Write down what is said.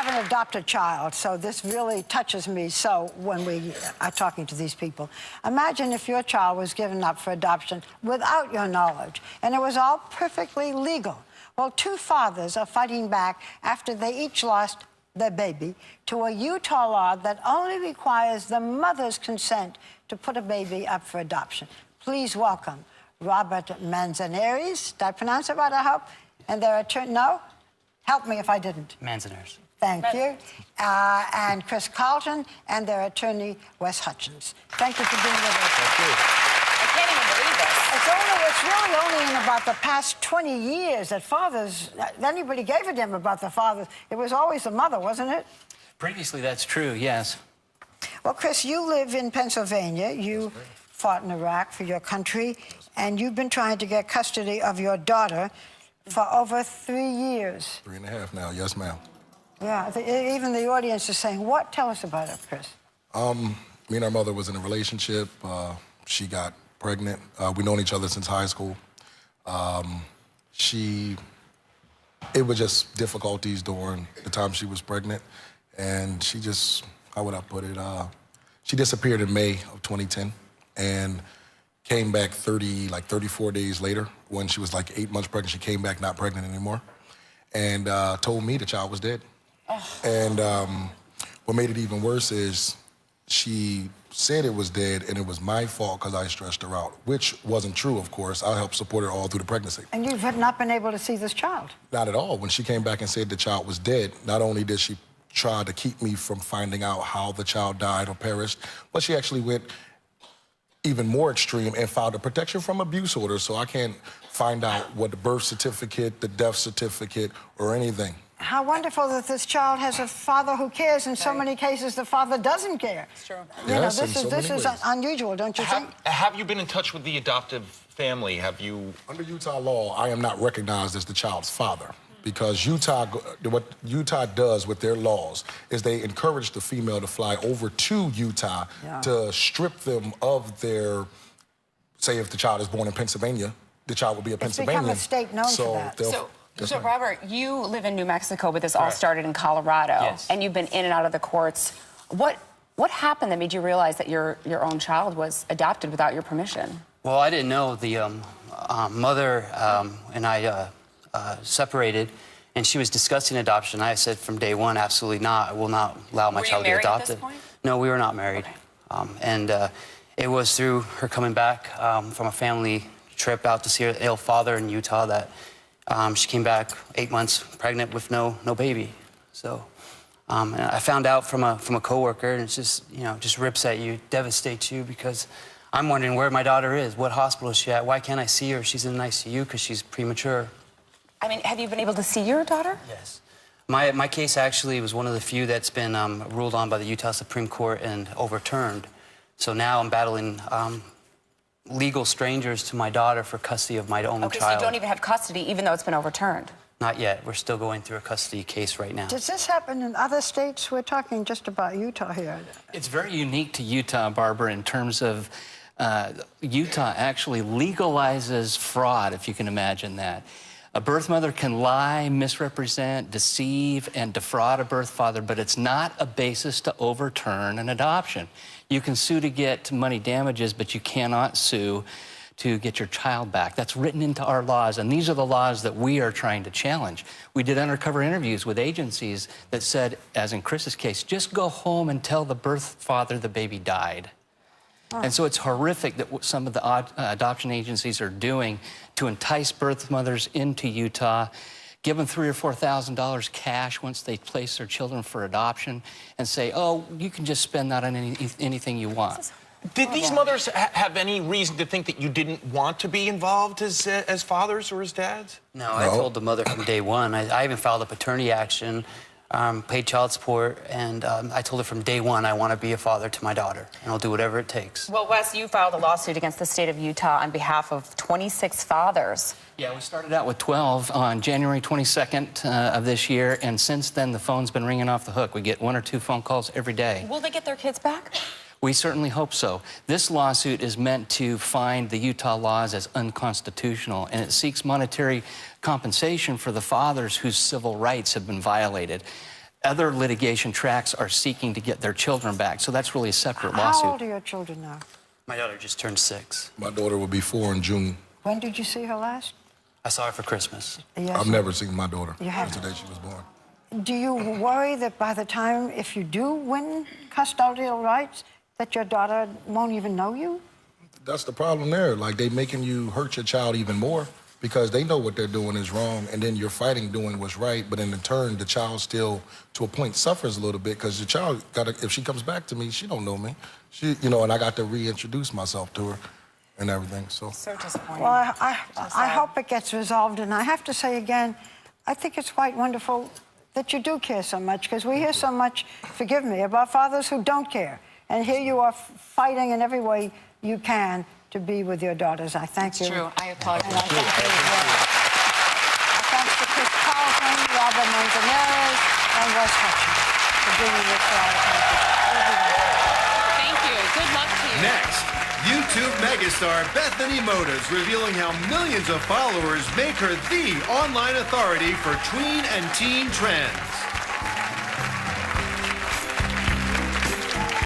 have an adopted child, so this really touches me so when we are talking to these people. Imagine if your child was given up for adoption without your knowledge, and it was all perfectly legal. Well, two fathers are fighting back after they each lost their baby to a Utah law that only requires the mother's consent to put a baby up for adoption. Please welcome Robert Manzanares. Did I pronounce it right, I hope? And their attorney, no? Help me if I didn't. Manzanares. Thank you. And Chris Carlton and their attorney, Wes Hutchins. Thank you for being with us. Thank you. I can't even believe this. It's really only in about the past 20 years that fathers, anybody gave a damn about the fathers. It was always the mother, wasn't it? Previously, that's true, yes. Well, Chris, you live in Pennsylvania. You fought in Iraq for your country, and you've been trying to get custody of your daughter for over 3 years. 3.5 now, yes, ma'am. Yeah, even the audience is saying, what? Tell us about it, Chris. Me and her mother was in a relationship. She got pregnant. We've known each other since high school. It was just difficulties during the time she was pregnant. And she just, how would I put it? She disappeared in May of 2010 and came back 34 days later when she was like 8 months pregnant. She came back not pregnant anymore and told me the child was dead. Oh. And what made it even worse is she said it was dead and it was my fault because I stressed her out, which wasn't true, of course. I helped support her all through the pregnancy. And you have not been able to see this child? Not at all. When she came back and said the child was dead, not only did she try to keep me from finding out how the child died or perished, but she actually went even more extreme and filed a protection from abuse order, so I can't find out what the birth certificate, the death certificate, or anything. How wonderful that this child has a father who cares. In so many cases, the father doesn't care. It's true. Yes, this is unusual, don't you think? Have you been in touch with the adoptive family? Have you? Under Utah law, I am not recognized as the child's father because what Utah does with their laws is they encourage the female to fly over to Utah to strip them of their, say if the child is born in Pennsylvania, the child will be a Pennsylvanian. It's become a state known for that. So Robert, you live in New Mexico, but this all started in Colorado. Yes. And you've been in and out of the courts. What happened that made you realize that your own child was adopted without your permission? Well, I didn't know. The mother and I separated, and she was discussing adoption. I said from day one, absolutely not. I will not allow my child to be adopted. At this point? No, we were not married. Okay. It was through her coming back from a family trip out to see her ill father in Utah that she came back 8 months pregnant with no baby. So and I found out from a coworker, and it's just, just rips at you, devastates you, because I'm wondering where my daughter is, what hospital is she at, why can't I see her? She's in an ICU because she's premature. I mean, have you been able to see your daughter? Yes. My case actually was one of the few that's been ruled on by the Utah Supreme Court and overturned. So now I'm battling legal strangers to my daughter for custody of my own child. So you don't even have custody, even though it's been overturned? Not yet. We're still going through a custody case right now. Does this happen in other states? We're talking just about Utah here. It's very unique to Utah, Barbara, in terms of Utah actually legalizes fraud, if you can imagine that. A birth mother can lie, misrepresent, deceive, and defraud a birth father, but it's not a basis to overturn an adoption. You can sue to get money damages, but you cannot sue to get your child back. That's written into our laws, and these are the laws that we are trying to challenge. We did undercover interviews with agencies that said, as in Chris's case, just go home and tell the birth father the baby died. And so it's horrific that some of the adoption agencies are doing to entice birth mothers into Utah, give them $3,000 or $4,000 cash once they place their children for adoption, and say, oh, you can just spend that on anything you want. Did these mothers have any reason to think that you didn't want to be involved as fathers or as dads? No, I told the mother from day one. I even filed a paternity action, paid child support, and I told her from day one I want to be a father to my daughter, and I'll do whatever it takes. Well, Wes, you filed a lawsuit against the state of Utah on behalf of 26 fathers. Yeah, we started out with 12 on January 22nd of this year, and since then the phone's been ringing off the hook. We get 1 or 2 phone calls every day. Will they get their kids back? We certainly hope so. This lawsuit is meant to find the Utah laws as unconstitutional, and it seeks monetary compensation for the fathers whose civil rights have been violated. other litigation tracks are seeking to get their children back. So that's really a separate How lawsuit. old are your children now? My daughter just turned 6. My daughter will be 4 in June. When did you see her last? I saw her for Christmas. Yes. I've never seen my daughter You haven't? since the day she was born. Do you worry that by the time, if you do win custodial rights, that your daughter won't even know you? That's the problem there. Like, they making you hurt your child even more because they know what they're doing is wrong, and then you're fighting doing what's right, but in turn, the child still, to a point, suffers a little bit because the child if she comes back to me, she don't know me. And I got to reintroduce myself to her and everything, so. So disappointing. Well, I hope it gets resolved, and I have to say again, I think it's quite wonderful that you do care so much, because we hear so much, forgive me, about fathers who don't care. And here you are fighting in every way you can to be with your daughters. I thank you. It's true. I applaud And you. I thank you as well. Thanks to Chris Carlton, Robert Manzanares, and Wes Hutchins for bringing this to our attention. Thank you. Good luck to you. Next, YouTube megastar Bethany Modas revealing how millions of followers make her the online authority for tween and teen trends.